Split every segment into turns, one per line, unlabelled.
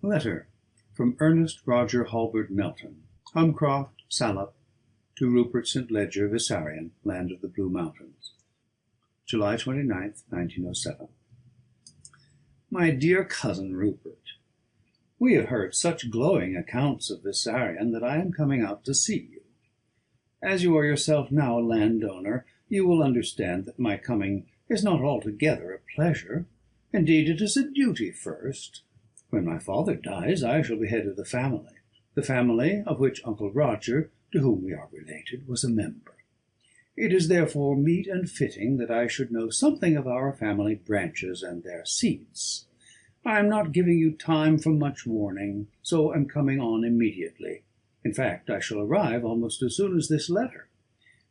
Letter from Ernest Roger Halbert Melton, Humcroft, Salop, to Rupert St. Leger, Vissarion, Land of the Blue Mountains, July 29th, 1907. My dear cousin Rupert, we have heard such glowing accounts of Vissarion that I am coming out to see you. As you are yourself now a landowner, you will understand that my coming is not altogether a pleasure. Indeed, it is a duty first. When my father dies, I shall be head of the family of which Uncle Roger, to whom we are related, was a member. It is therefore meet and fitting that I should know something of our family branches and their seats. I am not giving you time for much warning, so am coming on immediately. In fact, I shall arrive almost as soon as this letter.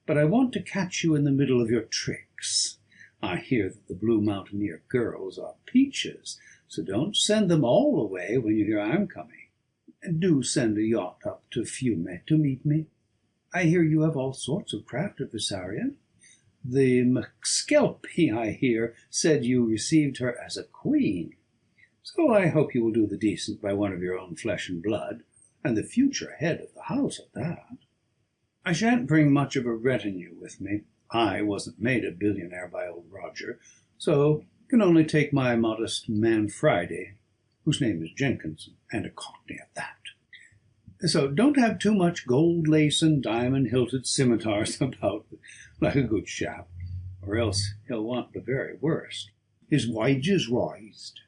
But I want to catch you in the middle of your tricks. I hear that the Blue Mountaineer girls are peaches, so don't send them all away when you hear I am coming. Do send a yacht up to Fiume to meet me. I hear you have all sorts of craft at Vissarion. The M'Skelpie, I hear, said you received her as a queen. So I hope you will do the decent by one of your own flesh and blood, and the future head of the house at that. I shan't bring much of a retinue with me. I wasn't made a billionaire by old Roger, so can only take my modest man Friday, whose name is Jenkinson, and a Cockney at that. So don't have too much gold lace and diamond-hilted scimitars about, like a good chap, or else he'll want the very worst. His wages rised.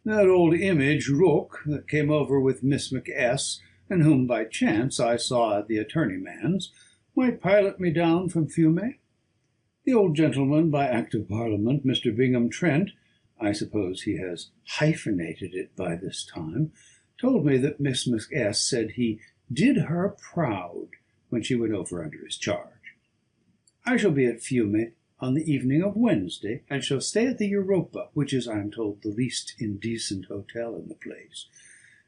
That old image, Rook, that came over with Miss McS., and whom by chance I saw at the attorney-man's, might pilot me down from Fiume. The old gentleman, by Act of Parliament, Mr. Bingham Trent, I suppose he has hyphenated it by this time, told me that Miss McS. said he did her proud when she went over under his charge. I shall be at Fiume on the evening of Wednesday, and shall stay at the Europa, which is, I am told, the least indecent hotel in the place.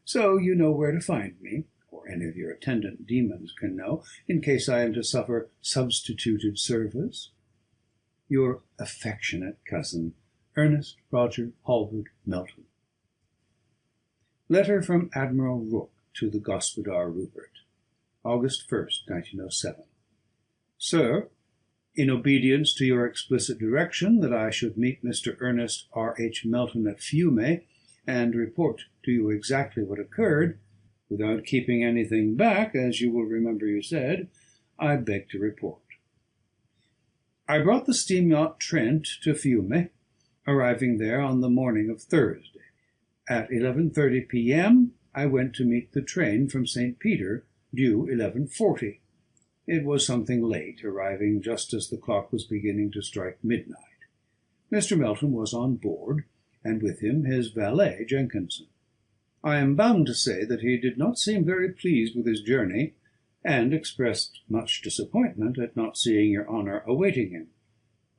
So you know where to find me, or any of your attendant demons can know, in case I am to suffer substituted service. Your affectionate cousin, Ernest Roger Halbert Melton. Letter from Admiral Rooke to the Gospodar Rupert, August 1st, 1907. Sir, in obedience to your explicit direction that I should meet Mr. Ernest R.H. Melton at Fiume, and report to you exactly what occurred, without keeping anything back, as you will remember you said, I beg to report. I brought the steam yacht Trent to Fiume, arriving there on the morning of Thursday. At 11:30 p.m. I went to meet the train from St. Peter, due 11:40. It was something late, arriving just as the clock was beginning to strike midnight. Mr. Melton was on board, and with him his valet, Jenkinson. I am bound to say that he did not seem very pleased with his journey, and expressed much disappointment at not seeing your honour awaiting him.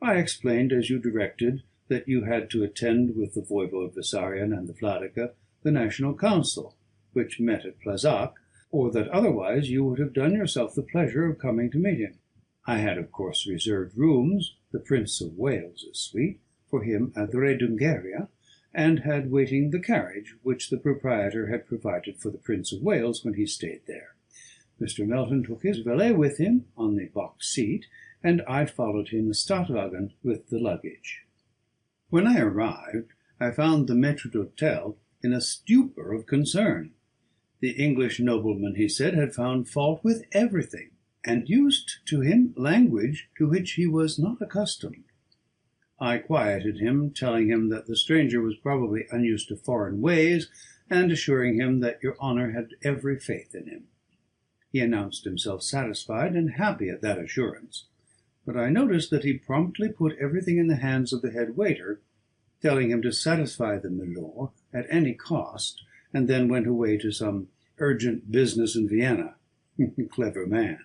I explained, as you directed, that you had to attend with the Voivode Vissarion and the Vladica the National Council, which met at Plazac, or that otherwise you would have done yourself the pleasure of coming to meet him. I had, of course, reserved rooms, the Prince of Wales's suite, for him at the Redungaria, and had waiting the carriage which the proprietor had provided for the Prince of Wales when he stayed there. Mr. Melton took his valet with him on the box seat, and I followed him in the Stadtwagen with the luggage. When I arrived, I found the maître d'hôtel in a stupor of concern. The English nobleman, he said, had found fault with everything, and used to him language to which he was not accustomed. I quieted him, telling him that the stranger was probably unused to foreign ways, and assuring him that your honour had every faith in him. He announced himself satisfied and happy at that assurance, but I noticed that he promptly put everything in the hands of the head waiter, telling him to satisfy the milord at any cost, and then went away to some urgent business in Vienna. Clever man.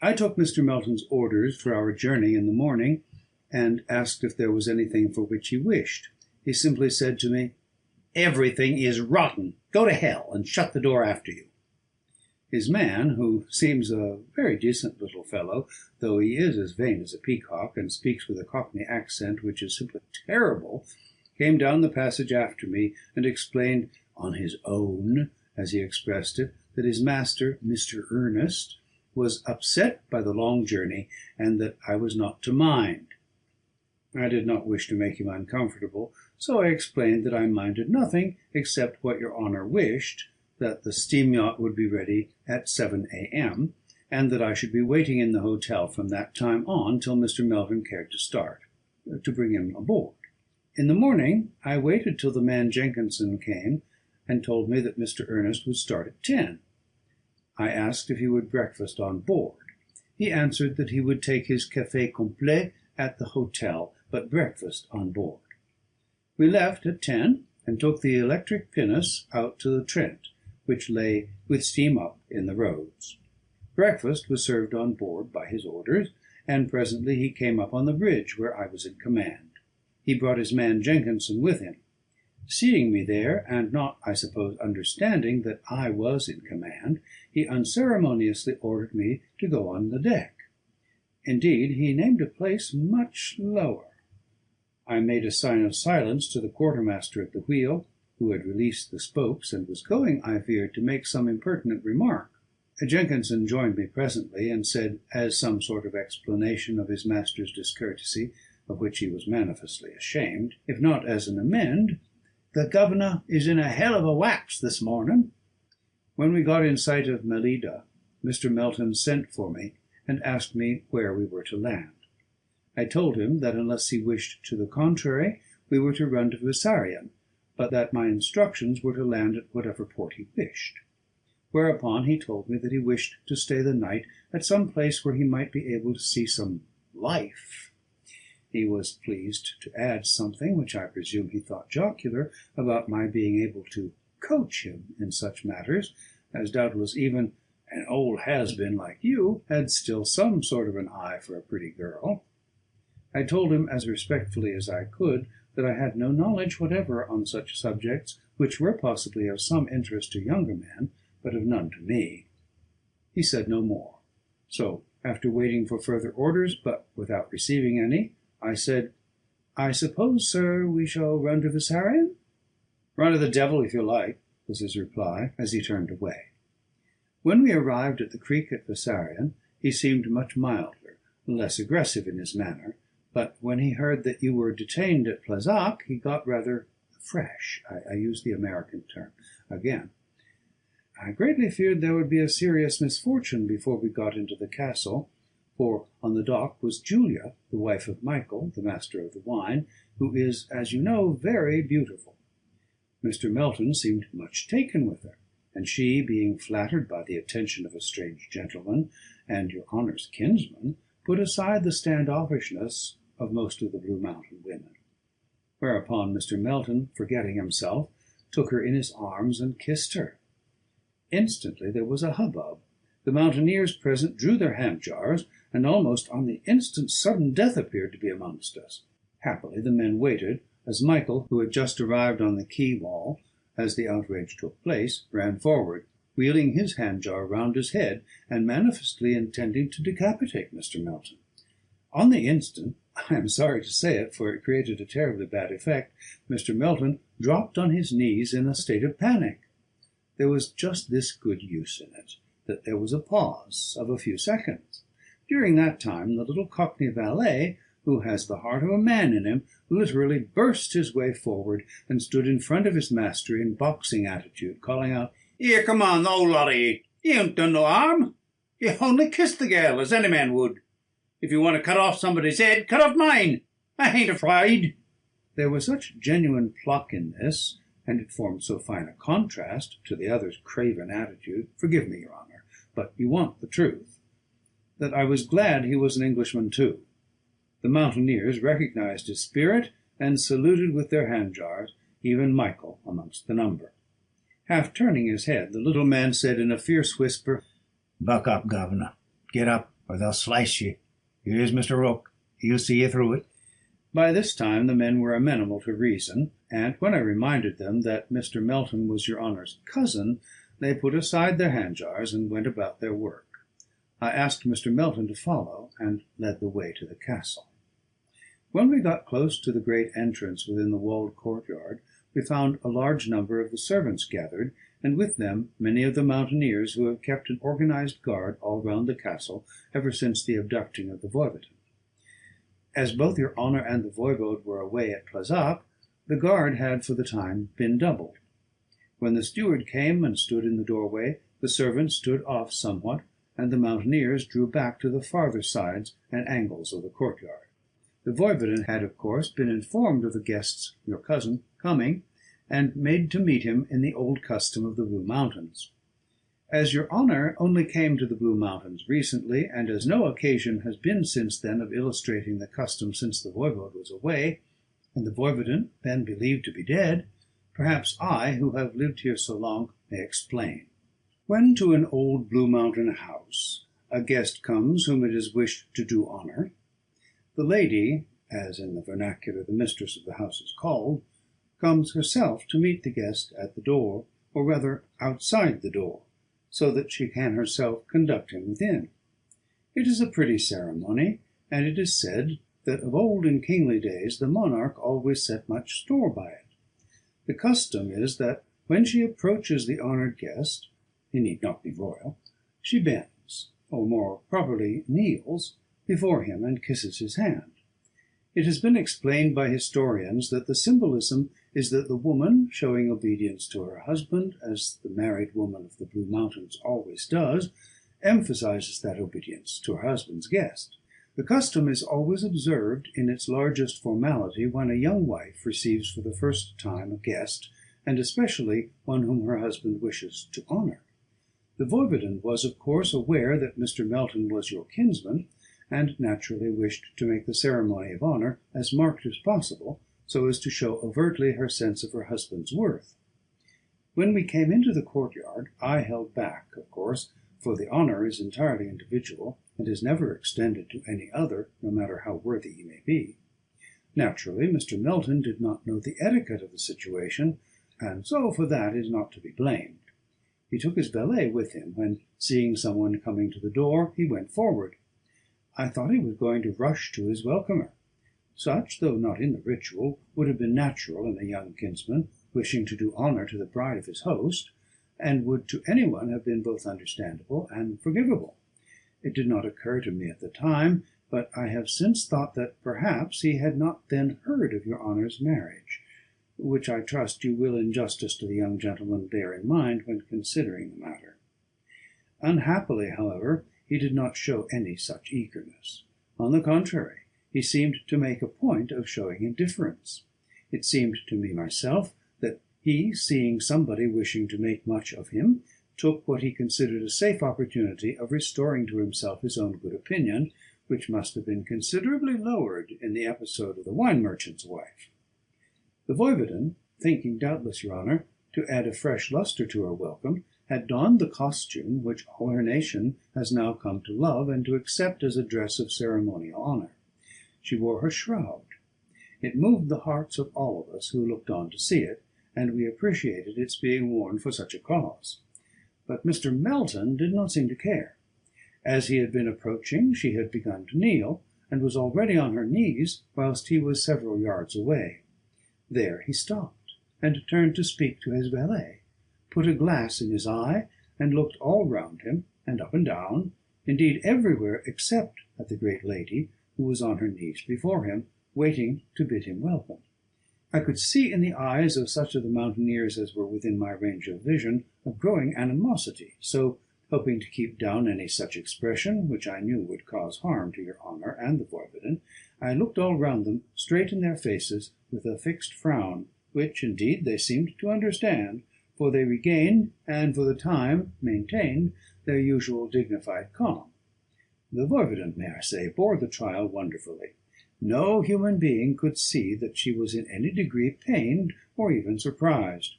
I took Mr. Melton's orders for our journey in the morning, and asked if there was anything for which he wished. He simply said to me, "Everything is rotten. Go to hell, and shut the door after you." His man, who seems a very decent little fellow, though he is as vain as a peacock, and speaks with a Cockney accent which is simply terrible, came down the passage after me, and explained on his own, as he expressed it, that his master, Mr. Ernest, was upset by the long journey, and that I was not to mind. I did not wish to make him uncomfortable, so I explained that I minded nothing except what your honour wished, that the steam yacht would be ready at 7 a.m., and that I should be waiting in the hotel from that time on till Mr. Melton cared to start, to bring him aboard. In the morning I waited till the man Jenkinson came, and told me that Mr. Ernest would start at 10. I asked if he would breakfast on board. He answered that he would take his café complet at the hotel, but breakfast on board. We left at 10, and took the electric pinnace out to the Trent, which lay with steam up in the roads. Breakfast was served on board by his orders, and presently he came up on the bridge, where I was in command. He brought his man Jenkinson with him. Seeing me there, and not, I suppose, understanding that I was in command, he unceremoniously ordered me to go on the deck. Indeed, he named a place much lower. I made a sign of silence to the quartermaster at the wheel, who had released the spokes, and was going, I feared, to make some impertinent remark. Jenkinson joined me presently, and said, as some sort of explanation of his master's discourtesy, of which he was manifestly ashamed, if not as an amend, "The governor is in a hell of a wax this morning." When we got in sight of Melida, Mr. Melton sent for me, and asked me where we were to land. I told him that unless he wished to the contrary, we were to run to Vissarion, but that my instructions were to land at whatever port he wished. Whereupon he told me that he wished to stay the night at some place where he might be able to see some life. He was pleased to add something, which I presume he thought jocular, about my being able to coach him in such matters, as doubtless even an old has-been like you had still some sort of an eye for a pretty girl. I told him as respectfully as I could that I had no knowledge whatever on such subjects, which were possibly of some interest to younger men, but of none to me. He said no more. So, after waiting for further orders, but without receiving any, I said, "I suppose, sir, we shall run to Vissarion?" "Run to the devil, if you like," was his reply, as he turned away. When we arrived at the creek at Vissarion, he seemed much milder, less aggressive in his manner, but when he heard that you were detained at Plazac, he got rather fresh. I use the American term again. I greatly feared there would be a serious misfortune before we got into the castle, for on the dock was Julia, the wife of Michael, the master of the wine, who is, as you know, very beautiful. Mr. Melton seemed much taken with her, and she, being flattered by the attention of a strange gentleman, and your honour's kinsman, put aside the standoffishness of most of the Blue Mountain women. Whereupon Mr. Melton, forgetting himself, took her in his arms and kissed her. Instantly there was a hubbub. The mountaineers present drew their hand-jars, and almost on the instant sudden death appeared to be amongst us. Happily the men waited, as Michael, who had just arrived on the quay wall, as the outrage took place, ran forward, wheeling his hand-jar round his head, and manifestly intending to decapitate Mr. Melton. On the instant, I am sorry to say it, for it created a terribly bad effect, Mr. Melton dropped on his knees in a state of panic. There was just this good use in it, that there was a pause of a few seconds. During that time the little Cockney valet, who has the heart of a man in him, literally burst his way forward, and stood in front of his master in boxing attitude, calling out, "Here, come on, old Lottie, you ain't done no harm. You only kissed the girl, as any man would. If you want to cut off somebody's head, cut off mine. I ain't afraid." There was such genuine pluck in this, and it formed so fine a contrast to the other's craven attitude, forgive me, your honour, but you want the truth, that I was glad he was an Englishman too. The mountaineers recognized his spirit, and saluted with their hand-jars, even Michael amongst the number. Half turning his head, the little man said in a fierce whisper, "Buck up, governor. Get up, or they'll slice you. Here's Mr. Rook. He'll see you through it." By this time the men were amenable to reason, and when I reminded them that Mr. Melton was your honour's cousin, they put aside their hand-jars and went about their work. I asked Mr. Melton to follow, and led the way to the castle. When we got close to the great entrance within the walled courtyard, we found a large number of the servants gathered, and with them many of the mountaineers who have kept an organized guard all round the castle ever since the abducting of the voivode. As both your honour and the voivode were away at Plazap, the guard had for the time been doubled. When the steward came and stood in the doorway, the servants stood off somewhat, and the mountaineers drew back to the farther sides and angles of the courtyard. The voivode had, of course, been informed of the guest's, your cousin, coming, and made to meet him in the old custom of the Blue Mountains. As your honour only came to the Blue Mountains recently, and as no occasion has been since then of illustrating the custom since the voivode was away, and the voivode then believed to be dead, perhaps I, who have lived here so long, may explain. When to an old Blue Mountain house a guest comes whom it is wished to do honour, the lady, as in the vernacular the mistress of the house is called, comes herself to meet the guest at the door, or rather outside the door, so that she can herself conduct him within. It is a pretty ceremony, and it is said that of old in kingly days the monarch always set much store by it. The custom is that when she approaches the honoured guest, he need not be royal, she bends, or more properly kneels, before him and kisses his hand. It has been explained by historians that the symbolism is that the woman, showing obedience to her husband, as the married woman of the Blue Mountains always does, emphasizes that obedience to her husband's guest. The custom is always observed in its largest formality when a young wife receives for the first time a guest, and especially one whom her husband wishes to honour. The voivode was, of course, aware that Mr. Melton was your kinsman, and naturally wished to make the ceremony of honour as marked as possible, so as to show overtly her sense of her husband's worth. When we came into the courtyard, I held back, of course, for the honour is entirely individual, and is never extended to any other, no matter how worthy he may be. Naturally, Mr. Melton did not know the etiquette of the situation, and so for that is not to be blamed. He took his valet with him, when, seeing someone coming to the door, he went forward. I thought he was going to rush to his welcomer. Such, though not in the ritual, would have been natural in a young kinsman wishing to do honour to the bride of his host, and would to any one have been both understandable and forgivable. It did not occur to me at the time, but I have since thought that perhaps he had not then heard of your honour's marriage, which I trust you will in justice to the young gentleman bear in mind when considering the matter. Unhappily, however, he did not show any such eagerness. On the contrary, he seemed to make a point of showing indifference. It seemed to me myself that he, seeing somebody wishing to make much of him, took what he considered a safe opportunity of restoring to himself his own good opinion, which must have been considerably lowered in the episode of the wine merchant's wife. The voivode, thinking doubtless, your honour, to add a fresh lustre to her welcome, had donned the costume which all her nation has now come to love and to accept as a dress of ceremonial honour. She wore her shroud. It moved the hearts of all of us who looked on to see it, and we appreciated its being worn for such a cause. But Mr. Melton did not seem to care. As he had been approaching, she had begun to kneel, and was already on her knees, whilst he was several yards away. There he stopped, and turned to speak to his valet, put a glass in his eye, and looked all round him, and up and down, indeed everywhere except at the great lady, who was on her knees before him, waiting to bid him welcome. I could see in the eyes of such of the mountaineers as were within my range of vision a growing animosity, so, hoping to keep down any such expression, which I knew would cause harm to your honour and the voivode, I looked all round them, straight in their faces, with a fixed frown, which, indeed, they seemed to understand, for they regained, and for the time maintained, their usual dignified calm. The voivode, may I say, bore the trial wonderfully. No human being could see that she was in any degree pained or even surprised.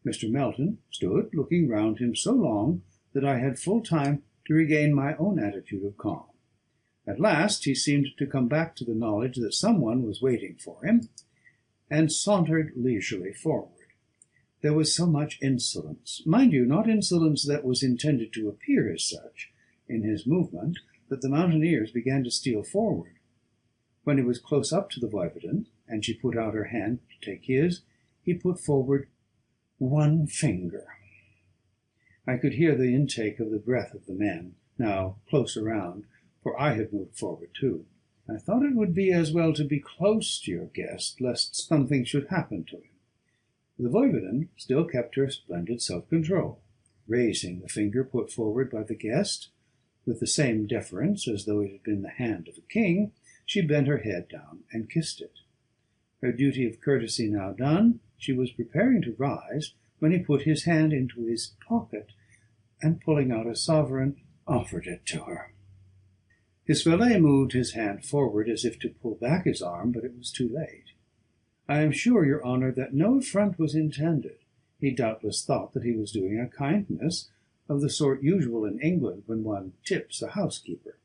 Mr. Melton stood looking round him so long that I had full time to regain my own attitude of calm. At last he seemed to come back to the knowledge that some one was waiting for him, and sauntered leisurely forward. There was so much insolence, mind you, not insolence that was intended to appear as such, in his movement, that the mountaineers began to steal forward. When he was close up to the voivode, and she put out her hand to take his, he put forward one finger. I could hear the intake of the breath of the men, now close around, for I had moved forward too. I thought it would be as well to be close to your guest, lest something should happen to him. The Voivodin still kept her splendid self-control. Raising the finger put forward by the guest, with the same deference as though it had been the hand of a king, she bent her head down and kissed it. Her duty of courtesy now done, she was preparing to rise, when he put his hand into his pocket, and pulling out a sovereign, offered it to her. His valet moved his hand forward as if to pull back his arm, but it was too late. I am sure, your honour, that no affront was intended. He doubtless thought that he was doing a kindness of the sort usual in England when one tips a housekeeper.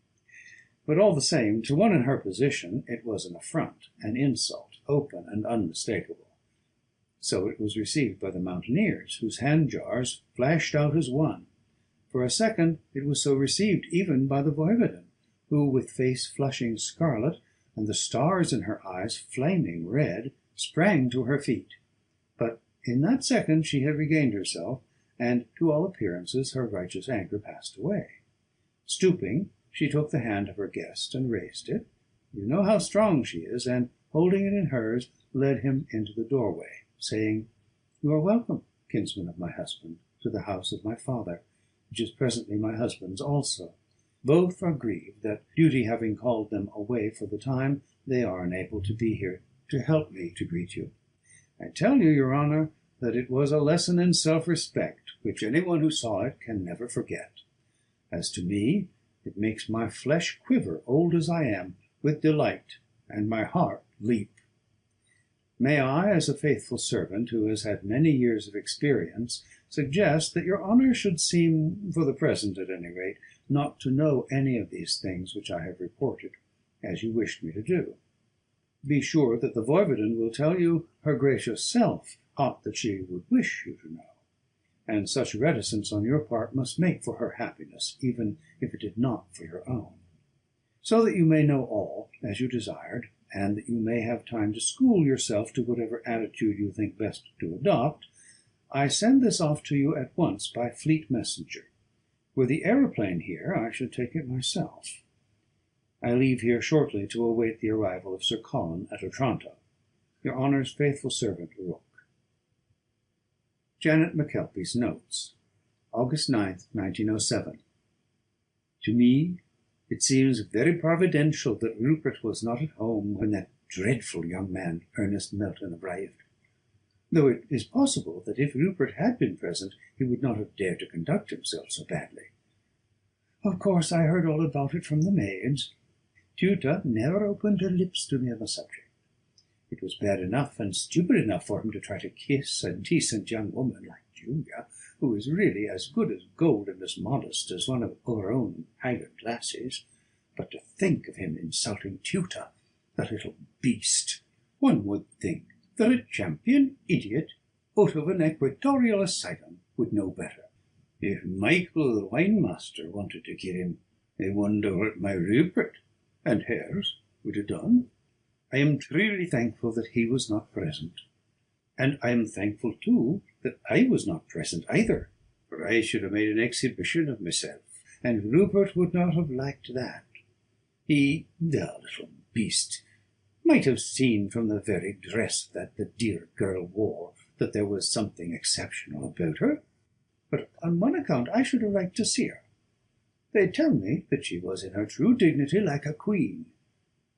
But all the same, to one in her position, it was an affront, an insult, open and unmistakable. So it was received by the mountaineers, whose hand-jars flashed out as one. For a second it was so received even by the Voivodin, who, with face flushing scarlet, and the stars in her eyes flaming red, sprang to her feet. But in that second she had regained herself, and, to all appearances, her righteous anger passed away. Stooping, she took the hand of her guest, and raised it. You know how strong she is, and, holding it in hers, led him into the doorway, saying, "You are welcome, kinsman of my husband, to the house of my father, which is presently my husband's also. Both are grieved that, duty having called them away for the time, they are unable to be here to help me to greet you. I tell you, your honour, that it was a lesson in self-respect, which any one who saw it can never forget. As to me, it makes my flesh quiver, old as I am, with delight, and my heart leap. May I, as a faithful servant who has had many years of experience, suggest that your honour should seem, for the present at any rate, not to know any of these things which I have reported, as you wished me to do. Be sure that the Voivodin will tell you her gracious self aught that she would wish you to know, and such reticence on your part must make for her happiness, even if it did not for your own. So that you may know all, as you desired, and that you may have time to school yourself to whatever attitude you think best to adopt, I send this off to you at once by fleet messenger. Were the aeroplane here, I should take it myself. I leave here shortly to await the arrival of Sir Colin at Otranto. Your honour's faithful servant, Rook." Janet McKelpie's Notes, August 9th, 1907. To me, it seems very providential that Rupert was not at home when that dreadful young man, Ernest Melton, arrived. Though it is possible that if Rupert had been present, he would not have dared to conduct himself so badly. Of course, I heard all about it from the maids. Tutor never opened her lips to me on the subject. It was bad enough and stupid enough for him to try to kiss a decent young woman like Julia, who is really as good as gold and as modest as one of our own Highland lasses. But to think of him insulting Tutor, the little beast! One would think that a champion idiot out of an equatorial asylum would know better. If Michael the wine-master wanted to kill him, I wonder what my Rupert and hers would have done. I am truly thankful that he was not present. And I am thankful, too, that I was not present either, for I should have made an exhibition of myself, and Rupert would not have liked that. He, the little beast, might have seen from the very dress that the dear girl wore that there was something exceptional about her. But on one account I should have liked to see her. They tell me that she was in her true dignity like a queen,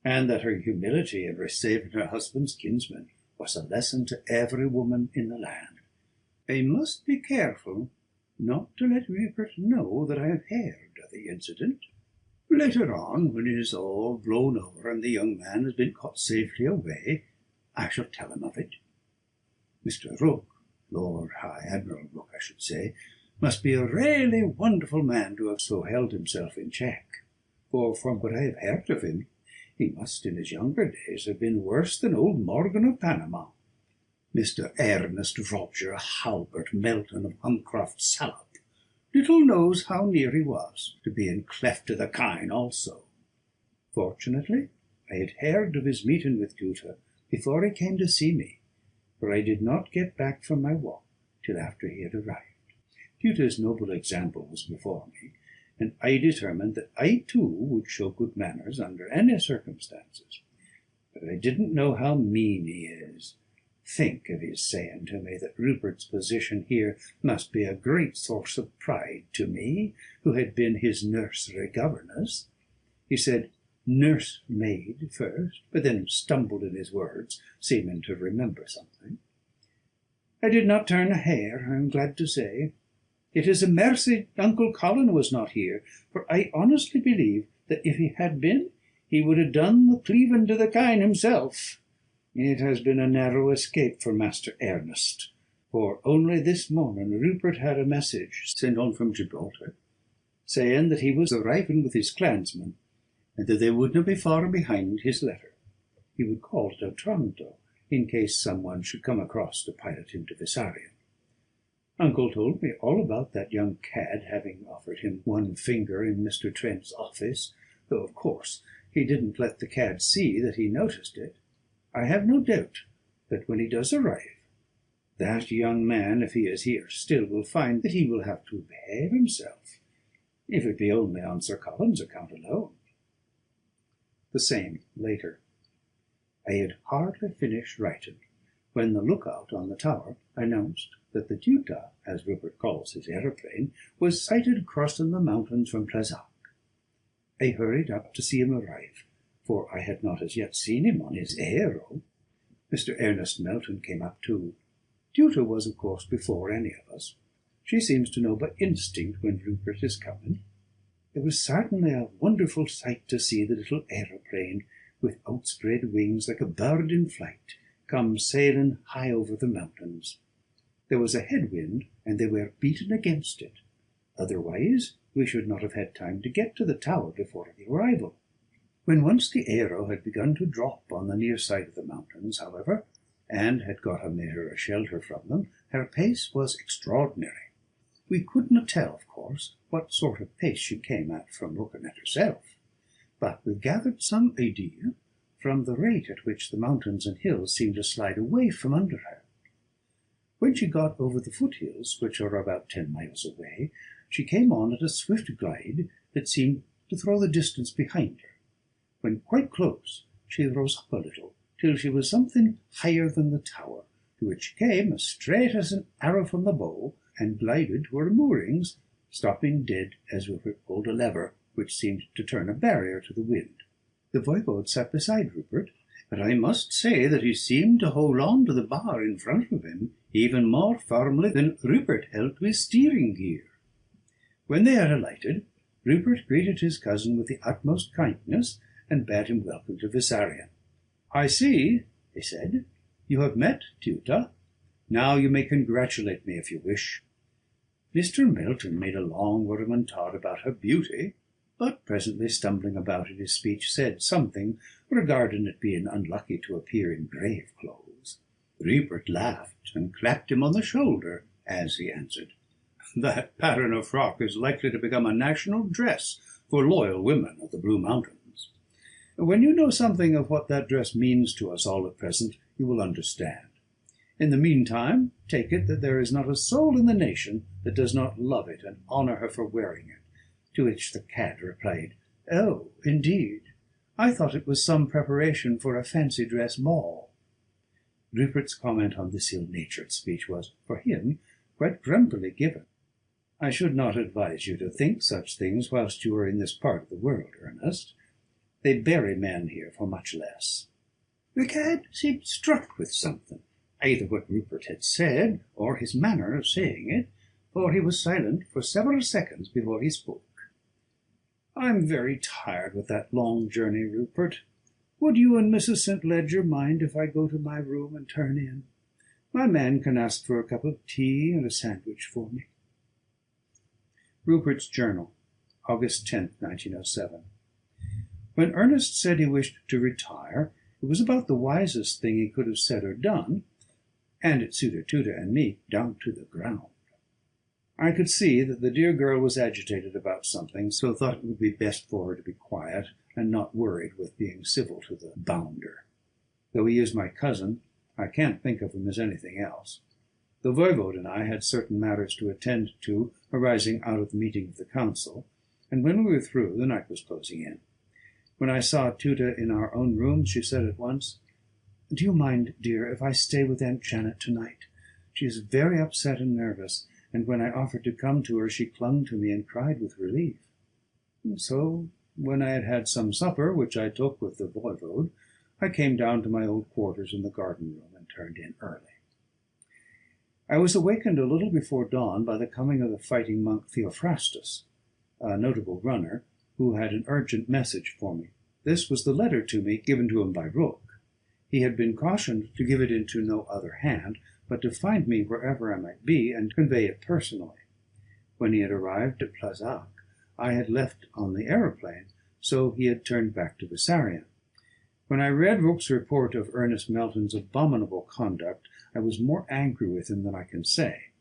and that her humility in receiving her husband's kinsman was a lesson to every woman in the land. I must be careful not to let Rupert know that I have heard of the incident. Later on, when it is all blown over and the young man has been got safely away, I shall tell him of it. Mr. Rooke, Lord High Admiral Rooke, I should say, must be a really wonderful man to have so held himself in check, for from what I have heard of him, he must in his younger days have been worse than old Morgan of Panama. Mr. Ernest Roger Halbert Melton of Huncroft Salop little knows how near he was to being cleft to the kine also. Fortunately, I had heard of his meeting with Tutor before he came to see me, for I did not get back from my walk till after he had arrived. Tuta's noble example was before me, and I determined that I too would show good manners under any circumstances. But I didn't know how mean he is. Think of his saying to me that Rupert's position here must be a great source of pride to me, who had been his nursery governess. He said nursemaid first, but then stumbled in his words, seeming to remember something. I did not turn a hair, I am glad to say. It is a mercy Uncle Colin was not here, for I honestly believe that if he had been, he would have done the cleaving to the kine himself. It has been a narrow escape for Master Ernest, for only this morning Rupert had a message sent on from Gibraltar, saying that he was arriving with his clansmen, and that they wouldn't be far behind his letter. He would call at Otranto, in case someone should come across to pilot him to Vissarion. Uncle told me all about that young cad having offered him one finger in Mr. Trent's office, though, of course, he didn't let the cad see that he noticed it. I have no doubt that when he does arrive, that young man, if he is here still, will find that he will have to behave himself, if it be only on Sir Colin's account alone. The same later. I had hardly finished writing when the lookout on the tower announced that the Teuta, as Rupert calls his aeroplane, was sighted crossing the mountains from Plazac. I hurried up to see him arrive, for I had not as yet seen him on his aero. Mr. Ernest Melton came up too. Teuta was, of course, before any of us. She seems to know by instinct when Rupert is coming. It was certainly a wonderful sight to see the little aeroplane, with outspread wings like a bird in flight, come sailing high over the mountains. There was a headwind, and they were beaten against it. Otherwise, we should not have had time to get to the tower before the arrival. When once the aero had begun to drop on the near side of the mountains, however, and had got a measure of shelter from them, her pace was extraordinary. We could not tell, of course, what sort of pace she came at from looking at herself, but we gathered some idea from the rate at which the mountains and hills seemed to slide away from under her. When she got over the foothills, which are about 10 miles away, she came on at a swift glide that seemed to throw the distance behind her. When quite close, she rose up a little, till she was something higher than the tower, to which she came as straight as an arrow from the bow, and glided to her moorings, stopping dead as Rupert pulled a lever which seemed to turn a barrier to the wind. The voivode sat beside Rupert, but I must say that he seemed to hold on to the bar in front of him even more firmly than Rupert held to his steering gear. When they had alighted, Rupert greeted his cousin with the utmost kindness, and bade him welcome to Vissarion. "I see," he said, "you have met Teuta. Now you may congratulate me if you wish." Mr. Melton made a long rodomontade about her beauty, but presently, stumbling about in his speech, said something regarding it being unlucky to appear in grave clothes. Rupert laughed and clapped him on the shoulder as he answered, "That pattern of frock is likely to become a national dress for loyal women of the Blue Mountains. When you know something of what that dress means to us all at present, you will understand. In the meantime, take it that there is not a soul in the nation that does not love it and honour her for wearing it." To which the cad replied, "Oh, indeed, I thought it was some preparation for a fancy dress ball." Rupert's comment on this ill-natured speech was, for him, quite grumpily given. "I should not advise you to think such things whilst you are in this part of the world, Ernest. They bury men here for much less." The cad seemed struck with something, either what Rupert had said, or his manner of saying it, for he was silent for several seconds before he spoke. "I'm very tired with that long journey, Rupert. Would you and Mrs. St. Ledger mind if I go to my room and turn in? My man can ask for a cup of tea and a sandwich for me." Rupert's Journal, August 10th, 1907. When Ernest said he wished to retire, it was about the wisest thing he could have said or done, and it suited Teuta and me down to the ground. I could see that the dear girl was agitated about something, so thought it would be best for her to be quiet, and not worried with being civil to the bounder. Though he is my cousin, I can't think of him as anything else. The voivode and I had certain matters to attend to arising out of the meeting of the council, and when we were through, the night was closing in. When I saw Tuta in our own room, she said at once, "Do you mind, dear, if I stay with Aunt Janet tonight? She is very upset and nervous, and when I offered to come to her, she clung to me and cried with relief." And so, when I had had some supper, which I took with the voivode, I came down to my old quarters in the garden room and turned in early. I was awakened a little before dawn by the coming of the fighting monk Theophrastus, a notable runner, who had an urgent message for me. This was the letter to me given to him by Rook. He had been cautioned to give it into no other hand, but to find me wherever I might be, and convey it personally. When he had arrived at Plazac, I had left on the aeroplane, so he had turned back to Bessarion. When I read Rook's report of Ernest Melton's abominable conduct, I was more angry with him than I can say.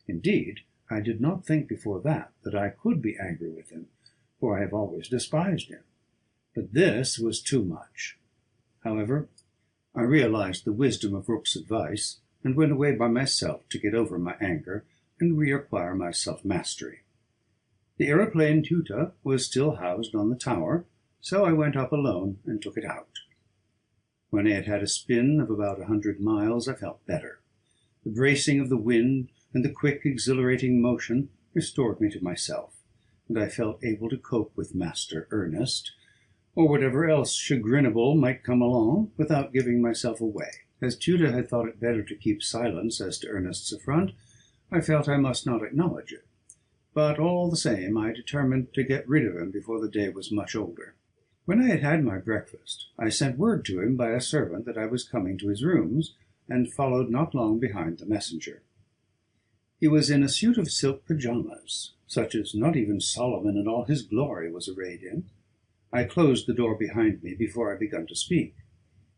Indeed, I did not think before that I could be angry with him, for I have always despised him. But this was too much. However, I realized the wisdom of Rook's advice, and went away by myself to get over my anger and reacquire my self-mastery. The aeroplane Tuta was still housed on the tower, so I went up alone and took it out. When I had had a spin of about 100 miles, I felt better. The bracing of the wind and the quick, exhilarating motion restored me to myself, and I felt able to cope with Master Ernest, or whatever else chagrinable might come along, without giving myself away. As Tuta had thought it better to keep silence as to Ernest's affront, I felt I must not acknowledge it. But all the same, I determined to get rid of him before the day was much older. When I had had my breakfast, I sent word to him by a servant that I was coming to his rooms, and followed not long behind the messenger. He was in a suit of silk pyjamas, such as not even Solomon in all his glory was arrayed in. I closed the door behind me before I begun to speak.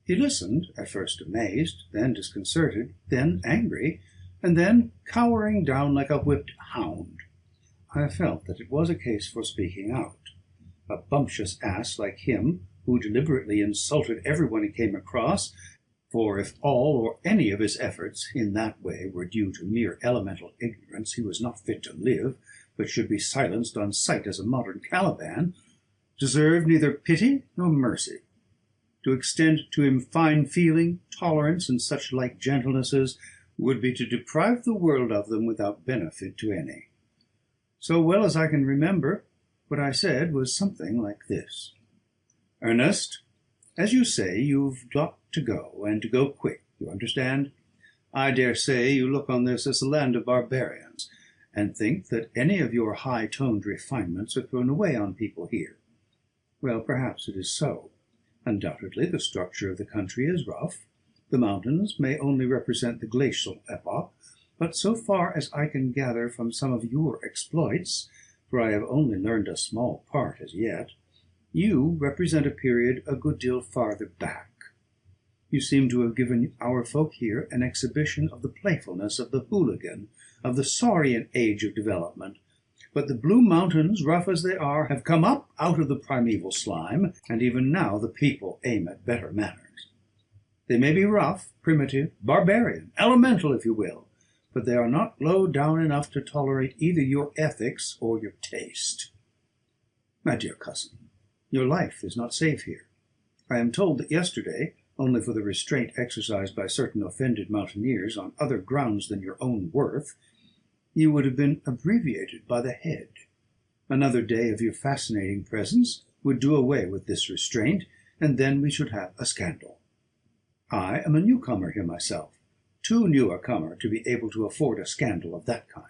He listened, at first amazed, then disconcerted, then angry, and then cowering down like a whipped hound. I felt that it was a case for speaking out. A bumptious ass like him, who deliberately insulted everyone he came across, for if all or any of his efforts in that way were due to mere elemental ignorance, he was not fit to live, but should be silenced on sight as a modern Caliban, deserved neither pity nor mercy. To extend to him fine feeling, tolerance, and such like gentlenesses, would be to deprive the world of them without benefit to any. So well as I can remember, what I said was something like this: "Ernest, as you say, you've got to go, and to go quick, you understand? I dare say you look on this as a land of barbarians, and think that any of your high-toned refinements are thrown away on people here. Well, perhaps it is so. Undoubtedly the structure of the country is rough. The mountains may only represent the glacial epoch, but so far as I can gather from some of your exploits, for I have only learned a small part as yet, you represent a period a good deal farther back. You seem to have given our folk here an exhibition of the playfulness of the hooligan, of the saurian age of development. But the Blue Mountains, rough as they are, have come up out of the primeval slime, and even now the people aim at better manners. They may be rough, primitive, barbarian, elemental, if you will, but they are not low down enough to tolerate either your ethics or your taste. My dear cousin, your life is not safe here. I am told that yesterday, only for the restraint exercised by certain offended mountaineers on other grounds than your own worth, you would have been abbreviated by the head. Another day of your fascinating presence would do away with this restraint, and then we should have a scandal. I am a newcomer here myself, too new a comer to be able to afford a scandal of that kind,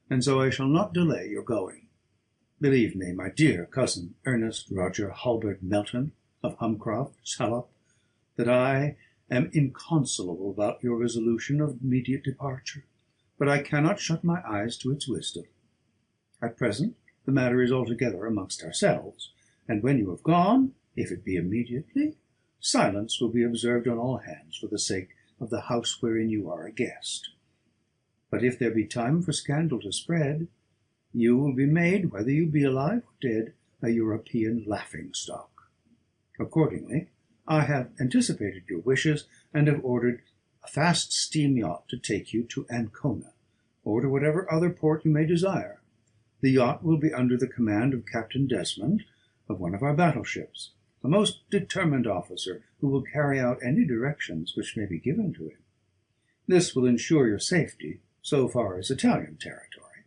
and so I shall not delay your going. Believe me, my dear cousin Ernest Roger Halbert Melton of Humcroft, Salop, that I am inconsolable about your resolution of immediate departure, but I cannot shut my eyes to its wisdom. At present the matter is altogether amongst ourselves, and when you have gone, if it be immediately, silence will be observed on all hands for the sake of the house wherein you are a guest. But if there be time for scandal to spread, you will be made, whether you be alive or dead, a European laughing-stock. Accordingly, I have anticipated your wishes, and have ordered a a fast steam yacht to take you to Ancona, or to whatever other port you may desire. The yacht will be under the command of Captain Desmond, of one of our battleships, a most determined officer who will carry out any directions which may be given to him. This will ensure your safety so far as Italian territory.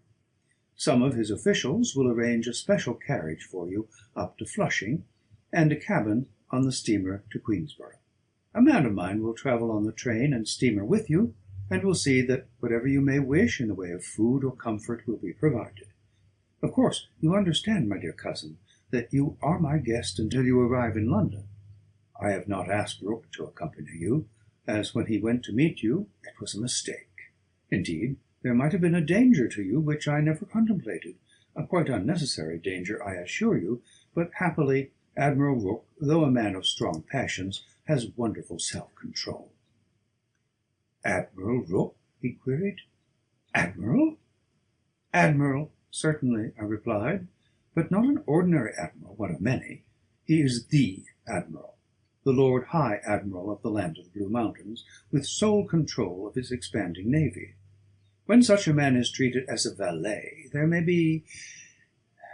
Some of his officials will arrange a special carriage for you up to Flushing, and a cabin on the steamer to Queensborough. A man of mine will travel on the train and steamer with you, and will see that whatever you may wish in the way of food or comfort will be provided. Of course, you understand, my dear cousin, that you are my guest until you arrive in London. I have not asked Brooke to accompany you, as when he went to meet you, it was a mistake. Indeed, there might have been a danger to you which I never contemplated, a quite unnecessary danger, I assure you, but happily Admiral Rooke, though a man of strong passions, has wonderful self-control. Admiral Rooke? He queried. Admiral? Admiral, certainly, I replied, but not an ordinary admiral, one of many. He is the admiral, the Lord High Admiral of the land of the Blue Mountains, with sole control of his expanding navy. When such a man is treated as a valet, there may be...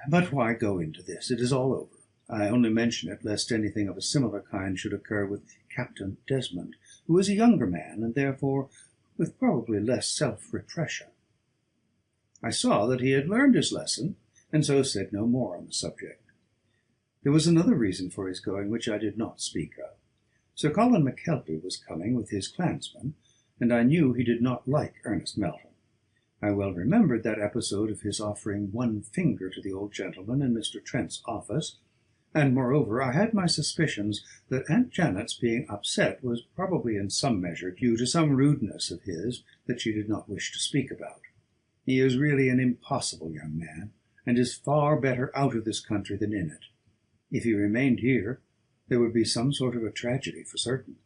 But why go into this? It is all over. I only mention it lest anything of a similar kind should occur with Captain Desmond, who is a younger man, and therefore with probably less self-repression. I saw that he had learned his lesson, and so said no more on the subject. There was another reason for his going which I did not speak of. Sir Colin McKelpie was coming with his clansmen, and I knew he did not like Ernest Melton. I well remembered that episode of his offering one finger to the old gentleman in Mr. Trent's office, and moreover I had my suspicions that Aunt Janet's being upset was probably in some measure due to some rudeness of his that she did not wish to speak about. He is really an impossible young man, and is far better out of this country than in it. If he remained here, there would be some sort of a tragedy for certain.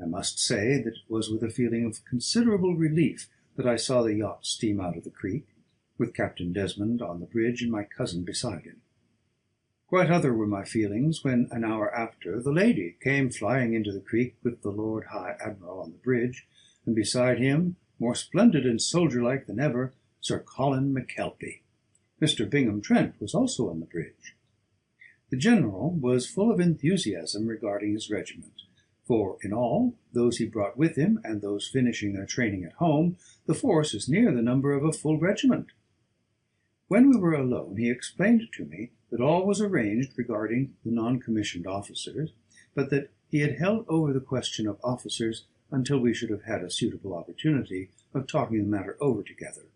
I must say that it was with a feeling of considerable relief that I saw the yacht steam out of the creek, with Captain Desmond on the bridge and my cousin beside him. Quite other were my feelings when, an hour after, the lady came flying into the creek with the Lord High Admiral on the bridge, and beside him, more splendid and soldier-like than ever, Sir Colin McKelpie. Mr. Bingham Trent was also on the bridge. The general was full of enthusiasm regarding his regiment, for in all, those he brought with him and those finishing their training at home, the force is near the number of a full regiment. When we were alone, he explained to me that all was arranged regarding the non-commissioned officers, but that he had held over the question of officers until we should have had a suitable opportunity of talking the matter over together.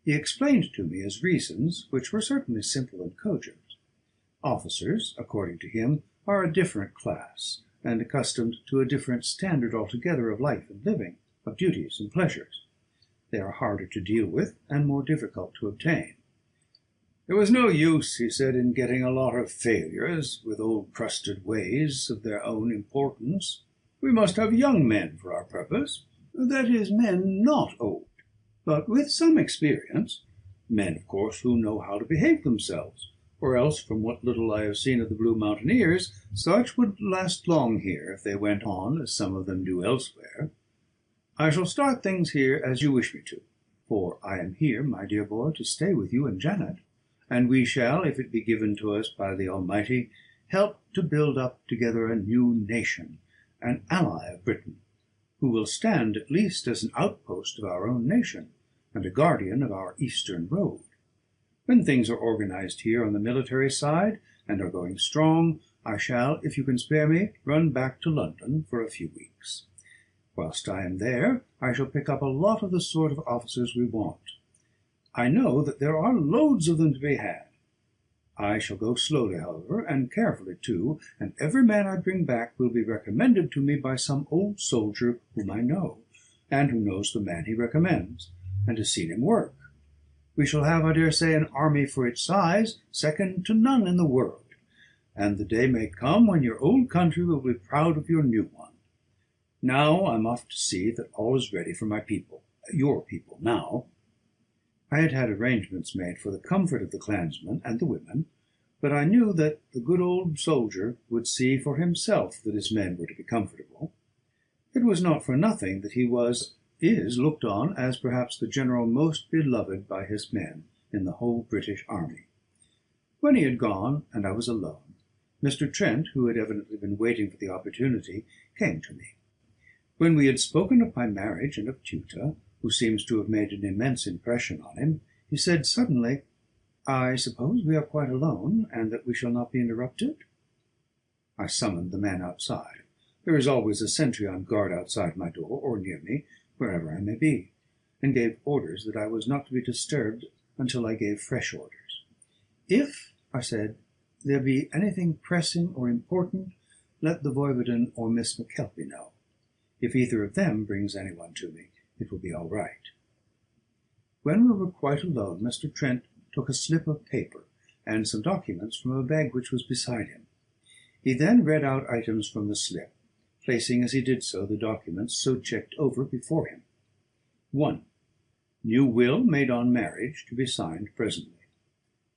He explained to me his reasons, which were certainly simple and cogent. Officers, according to him, are a different class, and accustomed to a different standard altogether of life and living, of duties and pleasures. They are harder to deal with, and more difficult to obtain. There was no use, he said, in getting a lot of failures, with old crusted ways of their own importance. We must have young men for our purpose, that is, men not old, but with some experience, men, of course, who know how to behave themselves, or else, from what little I have seen of the Blue Mountaineers, such would last long here if they went on as some of them do elsewhere. I shall start things here as you wish me to, for I am here, my dear boy, to stay with you and Janet, and we shall, if it be given to us by the Almighty, help to build up together a new nation, an ally of Britain, who will stand at least as an outpost of our own nation, and a guardian of our eastern road. When things are organized here on the military side, and are going strong, I shall, if you can spare me, run back to London for a few weeks. Whilst I am there, I shall pick up a lot of the sort of officers we want. I know that there are loads of them to be had. I shall go slowly, however, and carefully too, and every man I bring back will be recommended to me by some old soldier whom I know, and who knows the man he recommends, and has seen him work. We shall have, I dare say, an army for its size, second to none in the world, and the day may come when your old country will be proud of your new one. Now I'm off to see that all is ready for my people, your people now. I had had arrangements made for the comfort of the clansmen and the women, but I knew that the good old soldier would see for himself that his men were to be comfortable. It was not for nothing that he is looked on as perhaps the general most beloved by his men in the whole British army. When he had gone, and I was alone, Mr. Trent, who had evidently been waiting for the opportunity, came to me. When we had spoken of my marriage and of Tuta, who seems to have made an immense impression on him, he said suddenly, "I suppose we are quite alone, and that we shall not be interrupted?" I summoned the man outside. There is always a sentry on guard outside my door, or near me, wherever I may be, and gave orders that I was not to be disturbed until I gave fresh orders. "If," I said, "there be anything pressing or important, let the Voivodin or Miss McKelpie know. If either of them brings anyone to me, it will be all right." When we were quite alone, Mr. Trent took a slip of paper and some documents from a bag which was beside him. He then read out items from the slip, placing as he did so the documents so checked over before him. 1. New will made on marriage, to be signed presently.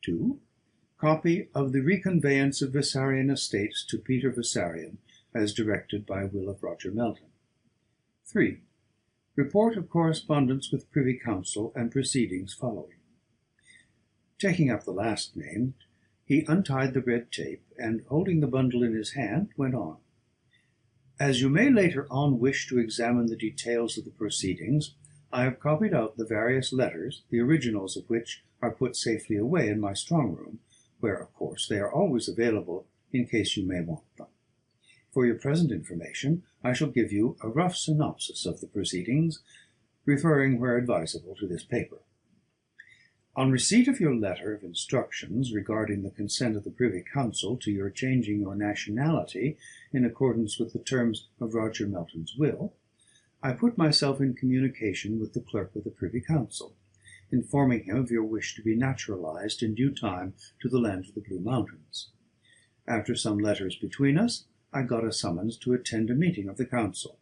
2. Copy of the reconveyance of Vissarion estates to Peter Vissarion, as directed by will of Roger Melton. 3. Report of correspondence with Privy Council and proceedings following. Taking up the last named, he untied the red tape, and, holding the bundle in his hand, went on. As you may later on wish to examine the details of the proceedings, I have copied out the various letters, the originals of which are put safely away in my strong room, where, of course, they are always available in case you may want them. For your present information, I shall give you a rough synopsis of the proceedings, referring, where advisable, to this paper. On receipt of your letter of instructions regarding the consent of the Privy Council to your changing your nationality in accordance with the terms of Roger Melton's will, I put myself in communication with the clerk of the Privy Council, informing him of your wish to be naturalized in due time to the land of the Blue Mountains. After some letters between us, I got a summons to attend a meeting of the council.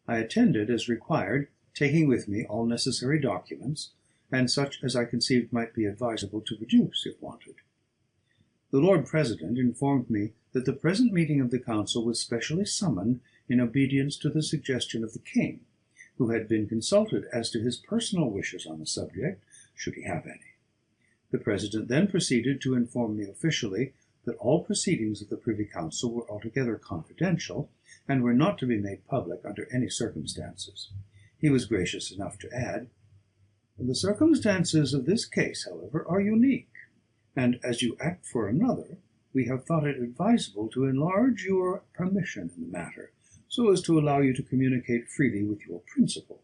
I attended as required, taking with me all necessary documents, and such as I conceived might be advisable to produce, if wanted. The Lord President informed me that the present meeting of the council was specially summoned in obedience to the suggestion of the king, who had been consulted as to his personal wishes on the subject, should he have any. The President then proceeded to inform me officially that all proceedings of the Privy Council were altogether confidential, and were not to be made public under any circumstances. He was gracious enough to add, "The circumstances of this case, however, are unique, and as you act for another, we have thought it advisable to enlarge your permission in the matter, so as to allow you to communicate freely with your principal.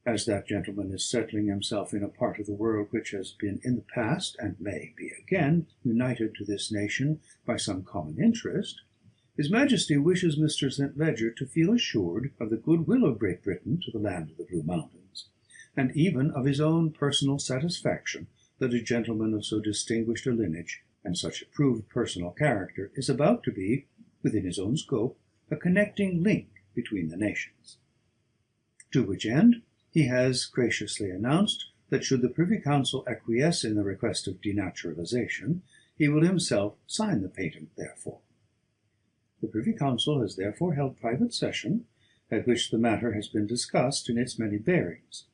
As that gentleman is settling himself in a part of the world which has been in the past, and may be again, united to this nation by some common interest, His Majesty wishes Mr. St. Ledger to feel assured of the goodwill of Great Britain to the land of the Blue Mountains, and even of his own personal satisfaction that a gentleman of so distinguished a lineage and such approved personal character is about to be, within his own scope, a connecting link between the nations. To which end he has graciously announced that should the Privy Council acquiesce in the request of denaturalization, he will himself sign the patent therefor. The Privy Council has therefore held private session, at which the matter has been discussed in its many bearings,